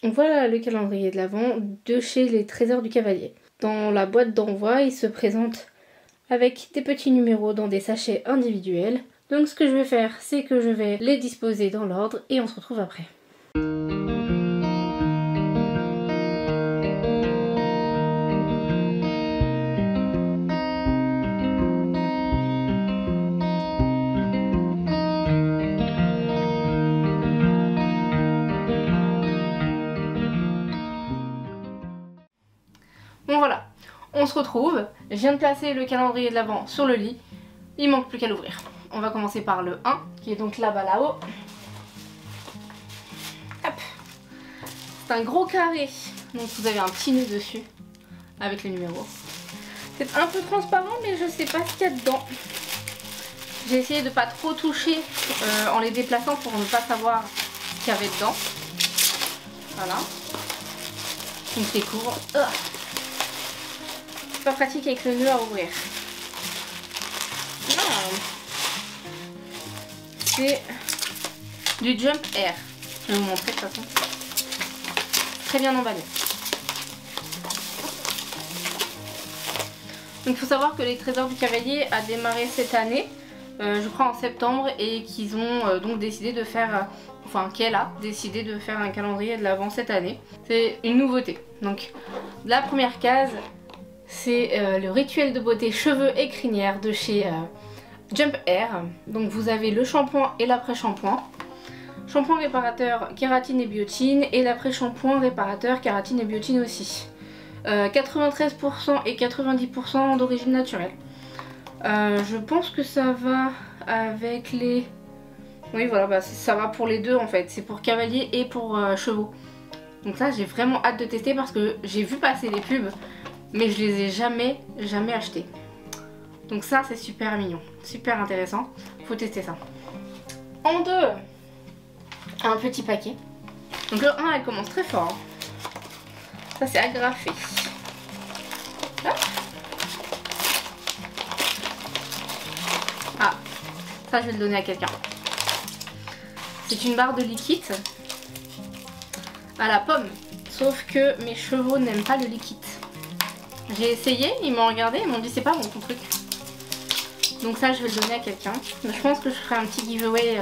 Voilà le calendrier de l'Avent de chez les Trésors du Cavalier. Dans la boîte d'envoi, il se présente avec des petits numéros dans des sachets individuels. Donc ce que je vais faire, c'est que je vais les disposer dans l'ordre et on se retrouve après. Bon voilà, on se retrouve. Je viens de placer le calendrier de l'Avent sur le lit. Il manque plus qu'à l'ouvrir. On va commencer par le 1, qui est donc là-bas là-haut. Hop. C'est un gros carré, donc vous avez un petit nœud dessus, avec les numéros. C'est un peu transparent, mais je sais pas ce qu'il y a dedans. J'ai essayé de pas trop toucher en les déplaçant pour ne pas savoir ce qu'il y avait dedans. Voilà. Donc c'est court. C'est pas pratique avec le nœud à ouvrir. C'est du Jump Air. Je vais vous montrer de toute façon. Très bien emballé. Donc il faut savoir que les Trésors du Cavalier a démarré cette année, je crois en septembre, et qu'ils ont donc décidé de faire, qu'elle a décidé de faire un calendrier de l'Avent cette année. C'est une nouveauté. Donc la première case, c'est le rituel de beauté cheveux et crinière de chez Jump Air. Donc vous avez le shampoing et l'après-shampoing. Shampoing réparateur kératine et biotine et l'après-shampoing réparateur kératine et biotine aussi. 93% et 90% d'origine naturelle. Je pense que ça va avec les... Oui voilà, bah, ça va pour les deux en fait. C'est pour cavalier et pour chevaux. Donc là j'ai vraiment hâte de tester parce que j'ai vu passer les pubs, mais je les ai jamais achetés. Donc ça c'est super mignon, super intéressant. Faut tester ça. En deux, un petit paquet. Donc le 1 elle commence très fort. Ça c'est agrafé. Hop. Ah, ça je vais le donner à quelqu'un. C'est une barre de liquide à la pomme. Sauf que mes chevaux n'aiment pas le liquide. J'ai essayé, ils m'ont regardé, ils m'ont dit c'est pas bon ton truc. Donc ça je vais le donner à quelqu'un. Je pense que je ferai un petit giveaway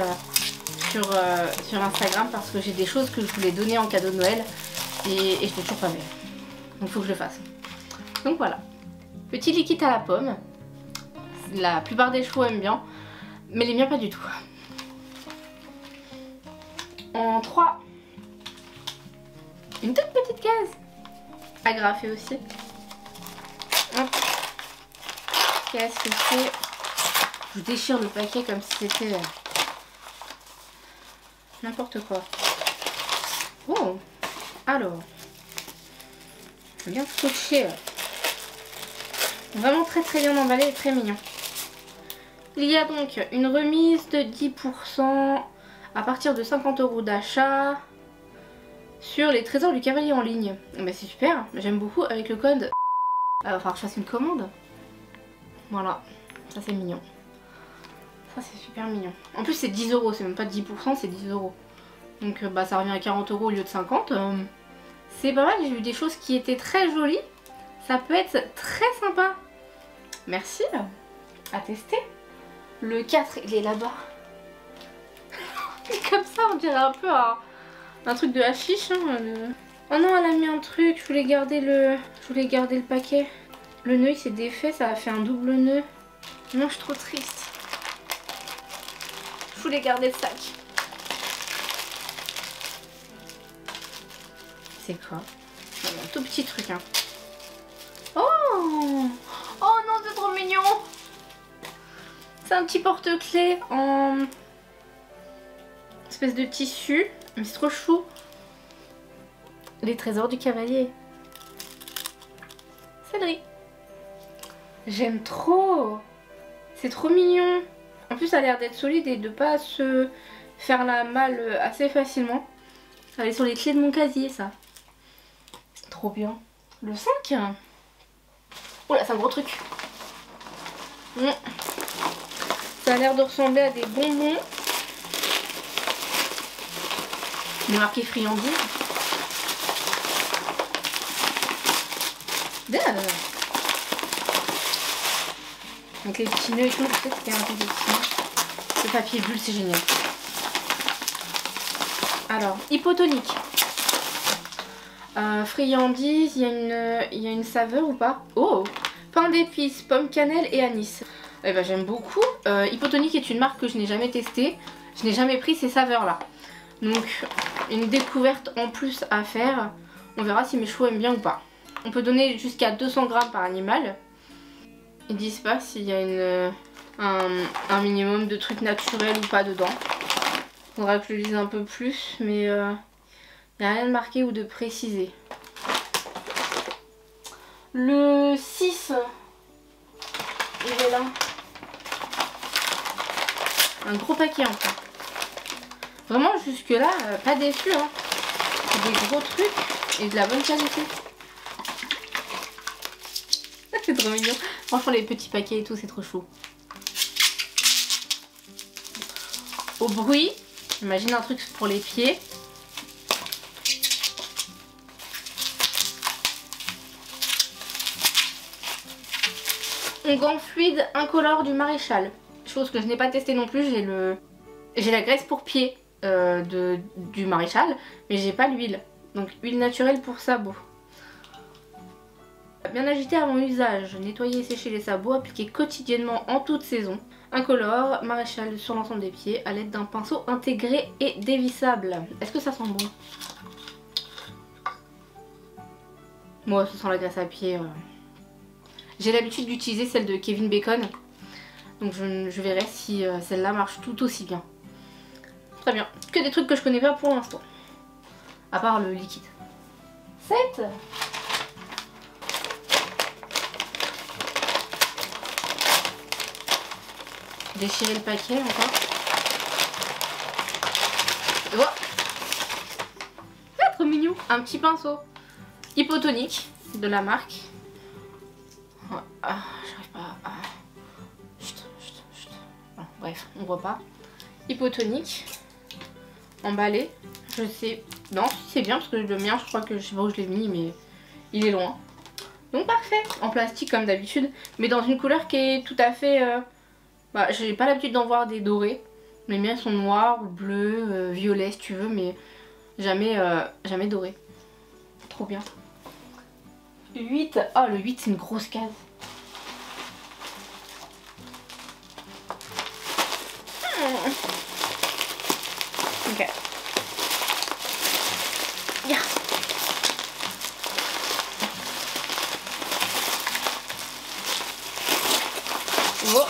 sur Instagram parce que j'ai des choses que je voulais donner en cadeau de Noël et je l'ai toujours pas fait. Donc il faut que je le fasse. Donc voilà. Petit liquide à la pomme. La plupart des chevaux aiment bien, mais les miens pas du tout. En 3, une toute petite case. Agrafée aussi. Hop. Qu'est-ce que c'est? Je déchire le paquet comme si c'était n'importe quoi. Oh, alors, bien scotché. Vraiment très bien emballé et très mignon. Il y a donc une remise de 10% à partir de 50 € d'achat sur les Trésors du Cavalier en ligne. Mais c'est super, j'aime beaucoup avec le code. Il va falloir que je fasse une commande. Voilà, ça c'est mignon. Ça c'est super mignon. En plus c'est 10 €, c'est même pas 10%, c'est 10 €. Donc bah ça revient à 40 € au lieu de 50. C'est pas mal, j'ai vu des choses qui étaient très jolies. Ça peut être très sympa. Merci, à tester. Le 4 il est là-bas. Comme ça on dirait un peu un truc de hashish. Hein, Oh non, elle a mis un truc, je voulais garder le paquet. Le nœud il s'est défait, ça a fait un double nœud. Non, je suis trop triste. Je voulais garder le sac. C'est quoi? Un tout petit truc, hein. Oh! Oh non, c'est trop mignon! C'est un petit porte-clés en espèce de tissu. Mais c'est trop chou. Les Trésors du Cavalier. Cédric. J'aime trop. C'est trop mignon. En plus, ça a l'air d'être solide et de pas se faire la malle assez facilement. Ça va aller sur les clés de mon casier, ça. Trop bien. Le 5. Oula, c'est un gros truc. Ça a l'air de ressembler à des bonbons. Il est marqué friandise. Donc les petits nœuds et tout, je sais que c'était un peu de petits. Le papier bulle, c'est génial. Alors, hypotonique. Friandise, il y a une saveur ou pas? Oh, pain d'épices, pomme cannelle et anis. Eh ben, j'aime beaucoup. Hypotonique est une marque que je n'ai jamais testée. Je n'ai jamais pris ces saveurs là. Donc une découverte en plus à faire. On verra si mes chevaux aiment bien ou pas. On peut donner jusqu'à 200 grammes par animal. Ils disent pas s'il y a un minimum de trucs naturels ou pas dedans. Faudra que je le lise un peu plus, mais il n'y a rien de marqué ou de précisé. Le 6, il est là. Un gros paquet enfin. Vraiment jusque là, pas déçu hein. Des gros trucs et de la bonne qualité. C'est trop mignon. Franchement les petits paquets et tout c'est trop chou. Au bruit, imagine un truc pour les pieds. Onguent fluide incolore du Maréchal. Chose que je n'ai pas testé non plus, j'ai la graisse pour pied du Maréchal, mais j'ai pas l'huile. Donc huile naturelle pour sabots. Bien agité avant usage, nettoyer et sécher les sabots, appliquer quotidiennement en toute saison. Incolore, Maréchal sur l'ensemble des pieds à l'aide d'un pinceau intégré et dévissable. Est-ce que ça sent bon? Moi ça sent la graisse à pied. J'ai l'habitude d'utiliser celle de Kevin Bacon. Donc je verrai si celle-là marche tout aussi bien. Très bien. Que des trucs que je connais pas pour l'instant. À part le liquide. 7. Déchirer le paquet encore. Oh. Ah, trop mignon. Un petit pinceau. Hypotonique de la marque. Ah, j'arrive pas à... Chut. Bon, bref, on voit pas. Hypotonique. Emballé. Je sais... Non, c'est bien parce que le mien, je crois que je sais pas où je l'ai mis, mais il est loin. Donc parfait. En plastique comme d'habitude. Mais dans une couleur qui est tout à fait... Bah, j'ai pas l'habitude d'en voir des dorés. Les miens sont noirs ou bleus, violets si tu veux, mais jamais, jamais dorés. Trop bien. 8. Oh, le 8 c'est une grosse case. Ok. Yeah. Oh.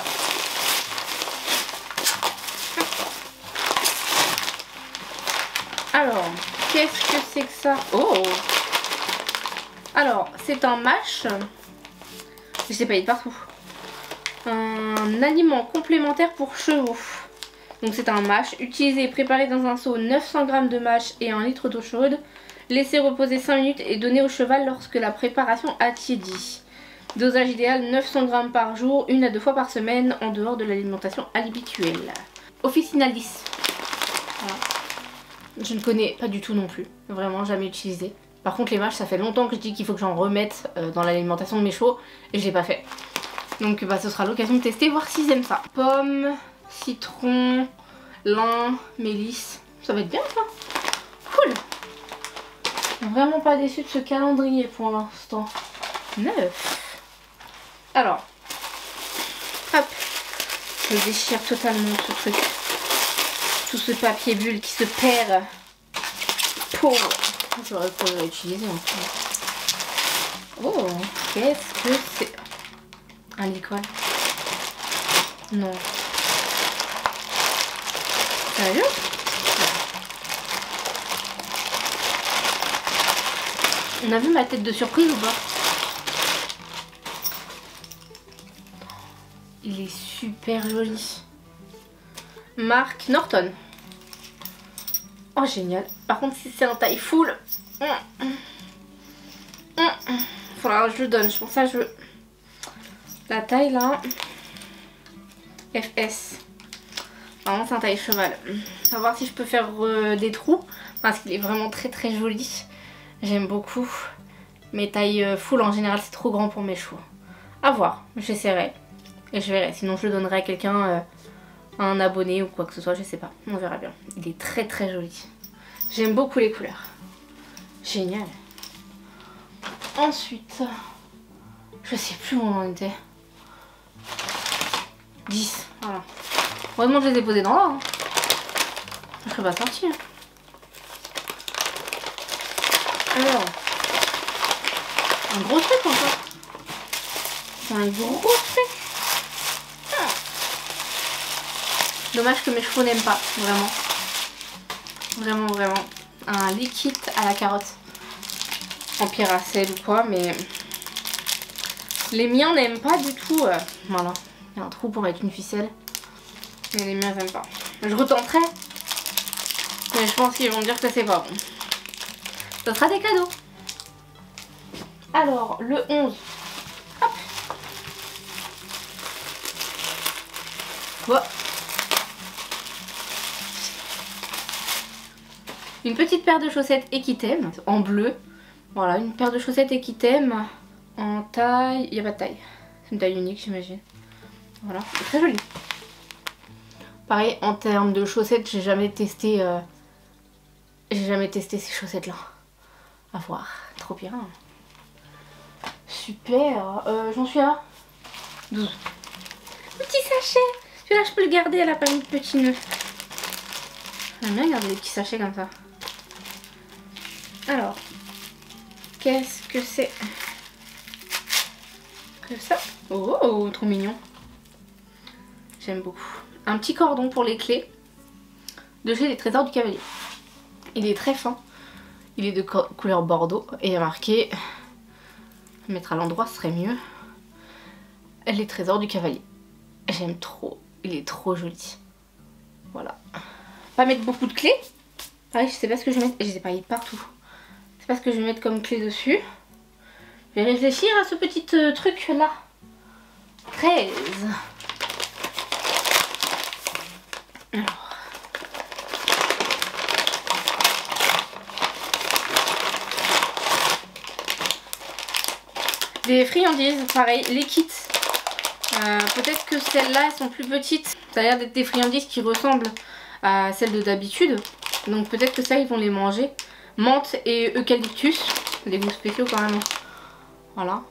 Alors, qu'est-ce que c'est que ça? Oh! Alors, c'est un mash. Je sais pas, il est partout. Un aliment complémentaire pour chevaux. Donc c'est un mash. Utilisé et préparé dans un seau 900 g de mash et 1 litre d'eau chaude. Laissez reposer 5 minutes et donner au cheval lorsque la préparation a tiédi. Dosage idéal 900 g par jour, 1 à 2 fois par semaine en dehors de l'alimentation habituelle. Officinalis. Voilà. Je ne connais pas du tout non plus. Vraiment jamais utilisé. Par contre les mâches ça fait longtemps que je dis qu'il faut que j'en remette dans l'alimentation de mes chevaux et je l'ai pas fait. Donc bah, ce sera l'occasion de tester, voir s'ils aiment ça. Pomme, citron, lin, mélisse. Ça va être bien ça. Cool. Vraiment pas déçue de ce calendrier pour l'instant. 9. Alors, hop, je déchire totalement ce truc. Tout ce papier bulle qui se perd. Pauvre. J'aurais pu l'utiliser en fait. Oh, qu'est-ce que c'est? Un liquide? Non. Sérieux? On a vu ma tête de surprise ou pas? Il est super joli. Marque Norton. Oh génial. Par contre si c'est en taille full, faudra que je le donne. Je pense que je veux la taille là. FS. Vraiment c'est un taille cheval. On va voir si je peux faire des trous. Parce qu'il est vraiment très joli. J'aime beaucoup. Mais taille full en général c'est trop grand pour mes chevaux. À voir, j'essaierai. Et je verrai, sinon je le donnerai à quelqu'un, un abonné ou quoi que ce soit, je sais pas. On verra bien. Il est très très joli. J'aime beaucoup les couleurs. Génial. Ensuite, je sais plus où on en était. 10, voilà. Heureusement je les ai posés dans là. Hein. Je serais pas sortie. Hein. Alors, un gros truc encore. C'est un gros truc. Dommage que mes chevaux n'aiment pas, vraiment. Vraiment, vraiment. Un liquide à la carotte. En pyracèle ou quoi, mais... Les miens n'aiment pas du tout. Voilà. Il y a un trou pour mettre une ficelle. Mais les miens n'aiment pas. Je retenterai. Mais je pense qu'ils vont me dire que c'est pas bon. Ça sera des cadeaux. Alors, le 11. Hop. Voilà. Une petite paire de chaussettes Equitem en bleu. Voilà, une paire de chaussettes Equitem en taille... Il n'y a pas de taille. C'est une taille unique j'imagine. Voilà, c'est très joli. Pareil, en termes de chaussettes, j'ai jamais testé ces chaussettes là. À voir, trop bien. Super, j'en suis à 12. Petit sachet. Celui-là je peux le garder, elle a pas mis de petit nœud. J'aime bien garder les petits sachets comme ça. Alors, qu'est-ce que c'est que ça? Oh, trop mignon. J'aime beaucoup. Un petit cordon pour les clés de chez les Trésors du Cavalier. Il est très fin. Il est de couleur bordeaux et il y a marqué, mettre à l'endroit ce serait mieux, les Trésors du Cavalier. J'aime trop. Il est trop joli. Voilà. Pas mettre beaucoup de clés. Pareil, je sais pas ce que je vais mettre. Je les ai paillées partout. Je sais pas ce que je vais mettre comme clé dessus. Je vais réfléchir à ce petit truc là. 13. Alors. Des friandises, pareil, les kits. Peut-être que celles-là, elles sont plus petites. Ça a l'air d'être des friandises qui ressemblent à celles de d'habitude. Donc peut-être que ça, ils vont les manger. Menthe et eucalyptus. Des goûts spéciaux quand même. Voilà.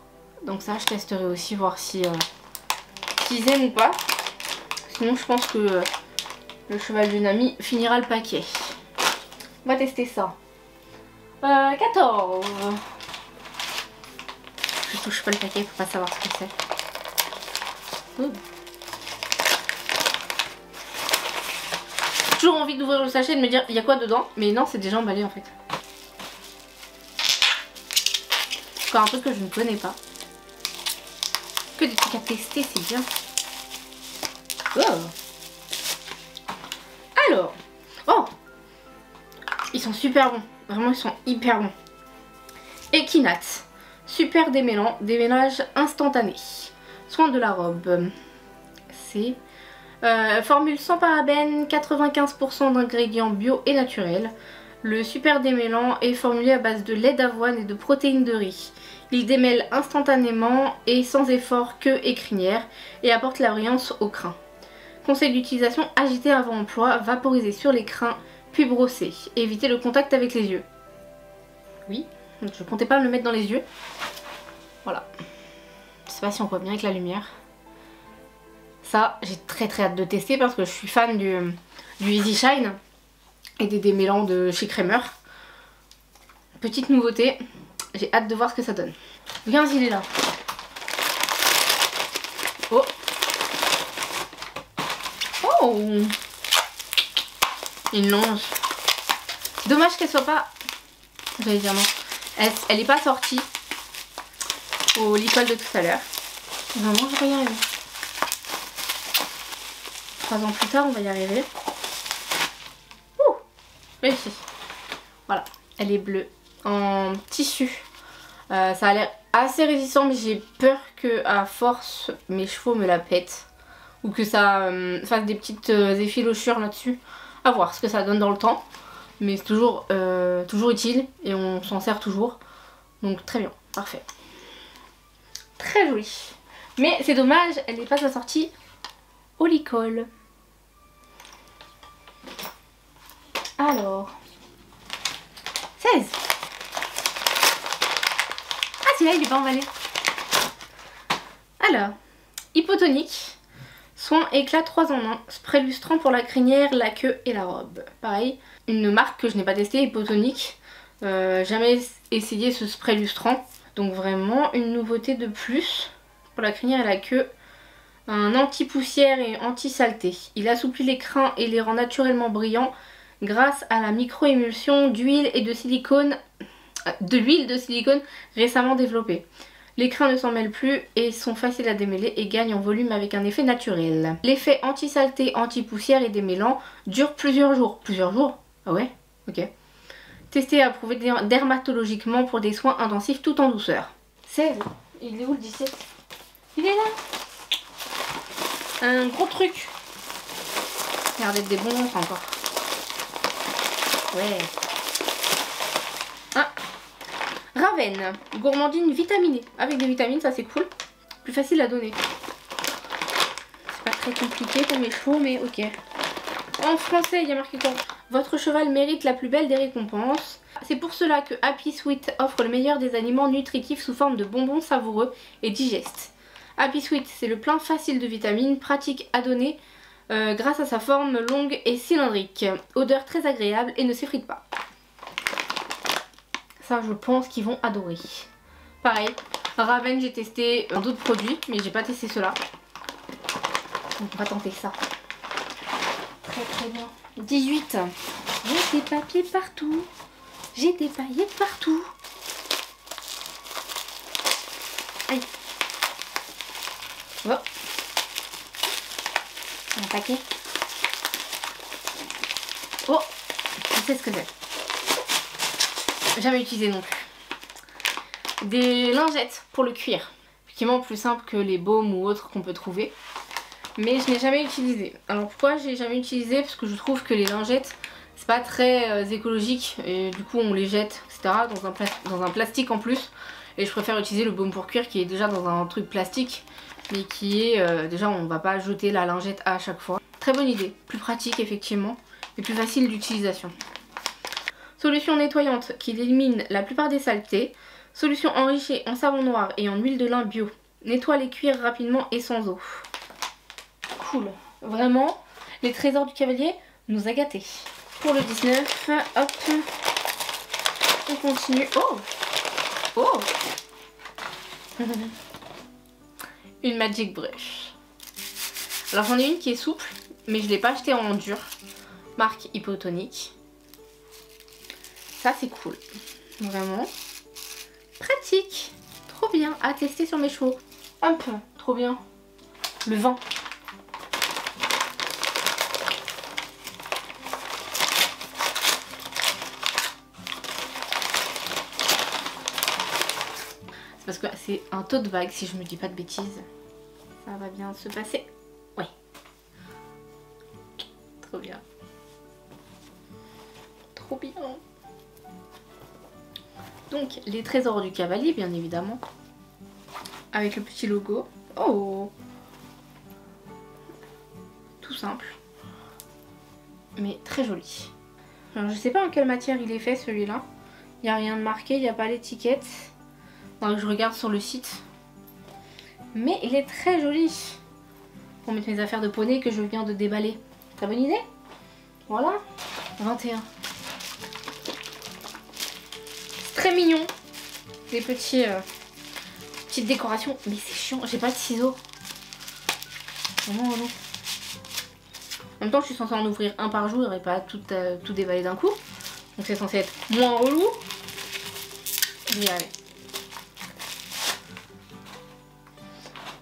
Donc ça, je testerai aussi, voir si s'ils aiment ou pas. Sinon, je pense que le cheval d'une amie finira le paquet. On va tester ça. 14. Je touche pas le paquet pour pas savoir ce que c'est. J'ai toujours envie d'ouvrir le sachet et de me dire il y a quoi dedans, mais non, c'est déjà emballé en fait. Encore un truc que je ne connais pas. Que des trucs à tester, c'est bien. Oh. Alors, oh, ils sont super bons. Vraiment, ils sont hyper bons. Equinat, super démêlant, démêlage instantané. Soin de la robe. C'est formule sans parabènes, 95% d'ingrédients bio et naturels. Le super démêlant est formulé à base de lait d'avoine et de protéines de riz. Il démêle instantanément et sans effort queue et crinière et apporte la brillance au crin. Conseil d'utilisation, agiter avant emploi, vaporiser sur les crins puis brosser. Éviter le contact avec les yeux. Oui, donc je comptais pas me le mettre dans les yeux. Voilà. Je sais pas si on voit bien avec la lumière. Ça, j'ai très hâte de tester parce que je suis fan du Easy Shine et des démêlants de chez Kramer. Petite nouveauté, j'ai hâte de voir ce que ça donne. Le 15, il est là. Oh. Oh. Une longe. Dommage qu'elle soit pas... J'allais dire non. Elle est pas sortie au licol de tout à l'heure. Vraiment, je vais y arriver. 3 ans plus tard, on va y arriver. Ouh, réussi. Voilà, elle est bleue en tissu. Ça a l'air assez résistant, mais j'ai peur que à force mes chevaux me la pètent ou que ça fasse des petites effilochures là-dessus. À voir ce que ça donne dans le temps, mais c'est toujours utile et on s'en sert toujours. Donc très bien. parfait. Très joli. Mais c'est dommage, elle n'est pas assortie au licol. Alors, 16. Ah, celui-là, il est pas emballé. Alors, hypotonique, soin éclat 3 en 1, spray lustrant pour la crinière, la queue et la robe. Pareil, une marque que je n'ai pas testée, hypotonique. Jamais essayé ce spray lustrant. Donc vraiment une nouveauté de plus pour la crinière et la queue. Un anti-poussière et anti-saleté. Il assouplit les crins et les rend naturellement brillants grâce à la micro-émulsion d'huile et de silicone, l'huile de silicone récemment développée. Les crins ne s'en mêlent plus et sont faciles à démêler et gagnent en volume avec un effet naturel. L'effet anti-saleté, anti-poussière et démêlant dure plusieurs jours. Plusieurs jours? Ah ouais? Ok. Testé et approuvé dermatologiquement pour des soins intensifs tout en douceur. 16. Il est où le 17? Il est là. Un gros truc. Regardez des bons encore. Ouais. Ah. Ravenne. Gourmandine vitaminée. Avec des vitamines, ça c'est cool. Plus facile à donner. C'est pas très compliqué pour mes chevaux, mais ok. En français, il y a marqué quoi? Votre cheval mérite la plus belle des récompenses. C'est pour cela que Happy Sweet offre le meilleur des aliments nutritifs sous forme de bonbons savoureux et digestes. Happy Sweet, c'est le plein facile de vitamines, pratique à donner grâce à sa forme longue et cylindrique. Odeur très agréable et ne s'effrite pas. Ça, je pense qu'ils vont adorer. Pareil, Ravenne, j'ai testé d'autres produits, mais j'ai pas testé ceux-là. Donc on va tenter ça. Très très bien. 18. J'ai des papiers partout. J'ai des paillettes partout. Aïe. Oh. Un paquet. Oh. Je sais ce que c'est. Jamais utilisé non plus. Des lingettes pour le cuir. Effectivement plus simple que les baumes ou autres qu'on peut trouver. Mais je n'ai jamais utilisé. Alors pourquoi je n'ai jamais utilisé? Parce que je trouve que les lingettes, c'est pas très écologique. Et du coup on les jette, etc. Dans un plastique en plus. Et je préfère utiliser le baume pour cuir qui est déjà dans un truc plastique. Mais qui est... déjà on va pas jeter la lingette à chaque fois. Très bonne idée. Plus pratique effectivement. Et plus facile d'utilisation. Solution nettoyante qui élimine la plupart des saletés. Solution enrichie en savon noir et en huile de lin bio. Nettoie les cuirs rapidement et sans eau. Cool. Vraiment, les trésors du cavalier nous a gâtés. Pour le 19, hop, on continue. Oh! Oh! Une Magic Brush. Alors j'en ai une qui est souple, mais je ne l'ai pas achetée en dur. Marque Hypotonique. Ça c'est cool. Vraiment. Pratique. Trop bien. À tester sur mes chevaux. Hop, trop bien. Le vent. Parce que c'est un tote bag si je me dis pas de bêtises. Ça va bien se passer. Ouais. Trop bien. Trop bien. Donc les trésors du cavalier bien évidemment. Avec le petit logo. Oh. Tout simple. Mais très joli. Alors je sais pas en quelle matière il est fait celui-là. Il n'y a rien de marqué, il n'y a pas l'étiquette. Donc je regarde sur le site. Mais il est très joli. Pour mettre mes affaires de poney que je viens de déballer. Très bonne idée. Voilà. 21. C'est très mignon. Des petits, petites décorations. Mais c'est chiant. J'ai pas de ciseaux. Vraiment relou. En même temps je suis censée en ouvrir un par jour et pas tout déballer d'un coup. Donc c'est censé être moins relou. Mais allez.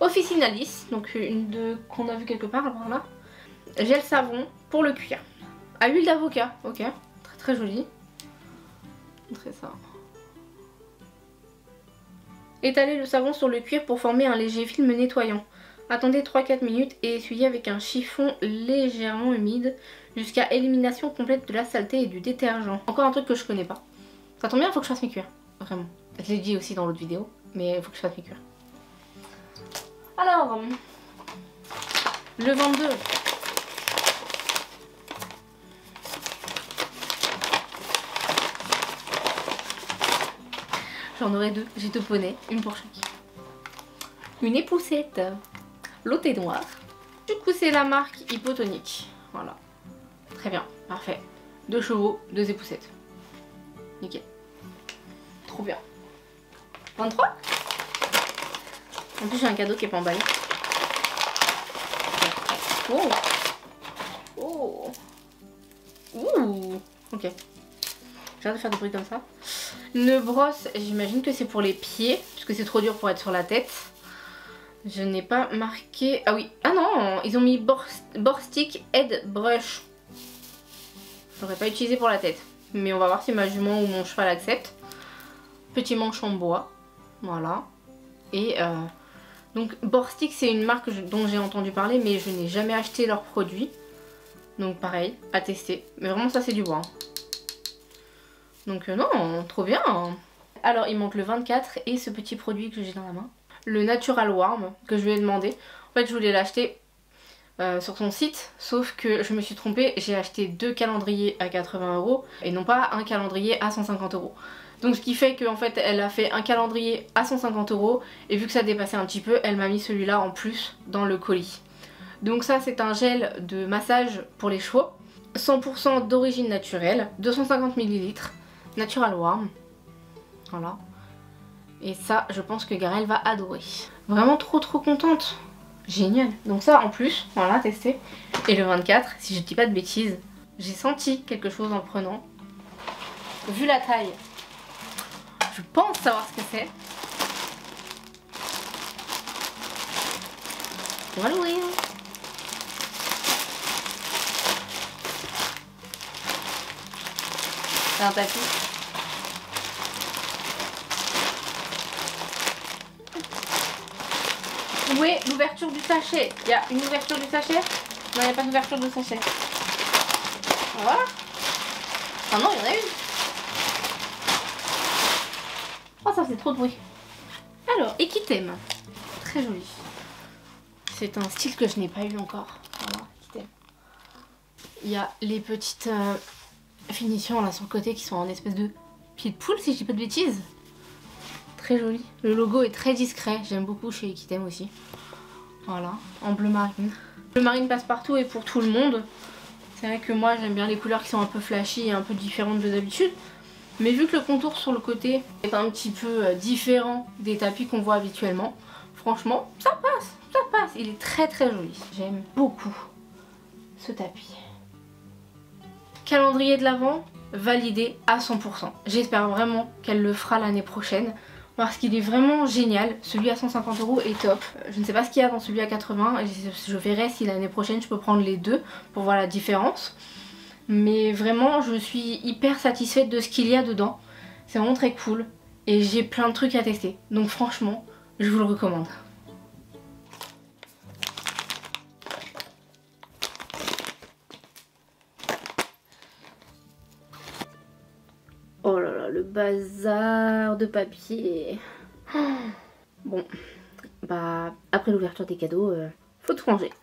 Officinalis, donc une qu'on a vu quelque part par là. Gel savon pour le cuir. À l'huile d'avocat, ok. Très très joli. Montrer ça. Étalez le savon sur le cuir pour former un léger film nettoyant. Attendez 3-4 minutes et essuyez avec un chiffon légèrement humide jusqu'à élimination complète de la saleté et du détergent. Encore un truc que je connais pas. Ça tombe bien, il faut que je fasse mes cuirs. vraiment. Je l'ai dit aussi dans l'autre vidéo, mais il faut que je fasse mes cures. Alors, le 22. J'en aurai deux, j'ai deux poneys, une pour chaque. Une époussette. L'autre est noire. Du coup, c'est la marque Hypotonique. Voilà. Très bien, parfait. 2 chevaux, 2 époussettes. Nickel. Trop bien. 23. En plus, j'ai un cadeau qui est pas emballé. Oh. Oh. Ouh. Ok. J'arrête de faire des bruits comme ça. Une brosse, j'imagine que c'est pour les pieds, parce que c'est trop dur pour être sur la tête. Je n'ai pas marqué... Ah oui, ah non, ils ont mis Borstic Head Brush. Je l'aurais pas utilisé pour la tête. Mais on va voir si ma jument ou mon cheval accepte. Petit manche en bois. Voilà. Et donc Borstic, c'est une marque dont j'ai entendu parler, mais je n'ai jamais acheté leurs produits. Donc pareil, à tester. Mais vraiment ça c'est du bois. Donc non, trop bien. Alors il manque le 24 et ce petit produit que j'ai dans la main. Le Natural Warm que je lui ai demandé. En fait je voulais l'acheter sur son site, sauf que je me suis trompée, j'ai acheté 2 calendriers à 80 € et non pas un calendrier à 150 €. Donc ce qui fait qu'en fait elle a fait un calendrier à 150 € et vu que ça dépassait un petit peu, elle m'a mis celui-là en plus dans le colis. Donc ça c'est un gel de massage pour les chevaux, 100% d'origine naturelle, 250 ml, Natural Warm. Voilà. Et ça je pense que Garel va adorer. Vraiment trop contente. Génial. Donc ça en plus, voilà, testé. Et le 24, si je dis pas de bêtises, j'ai senti quelque chose en le prenant. Vu la taille, je pense savoir ce que c'est. On va l'ouvrir. C'est un tapis. Où est l'ouverture du sachet? Il y a une ouverture du sachet? Non, il n'y a pas d'ouverture de sachet. Voilà. Ah non, il y en a une. Oh, ça fait trop de bruit. Alors, Equitem. Très joli. C'est un style que je n'ai pas eu encore. Voilà, Equitem. Il y a les petites finitions là sur le côté qui sont en espèce de pied de poule, si je dis pas de bêtises. Très joli. Le logo est très discret. J'aime beaucoup chez Equitem aussi. Voilà, en bleu marine. Le marine passe partout et pour tout le monde. C'est vrai que moi j'aime bien les couleurs qui sont un peu flashy et un peu différentes de d'habitude. Mais vu que le contour sur le côté est un petit peu différent des tapis qu'on voit habituellement, franchement ça passe, ça passe. Il est très joli. J'aime beaucoup ce tapis. Calendrier de l'Avent validé à 100%. J'espère vraiment qu'elle le fera l'année prochaine. Parce qu'il est vraiment génial. Celui à 150 € est top. Je ne sais pas ce qu'il y a dans celui à 80. Je verrai si l'année prochaine je peux prendre les deux pour voir la différence. Mais vraiment je suis hyper satisfaite de ce qu'il y a dedans. C'est vraiment très cool. Et j'ai plein de trucs à tester. Donc franchement, je vous le recommande. Oh là là, le bazar de papier. Bon, bah après l'ouverture des cadeaux, faut tout ranger.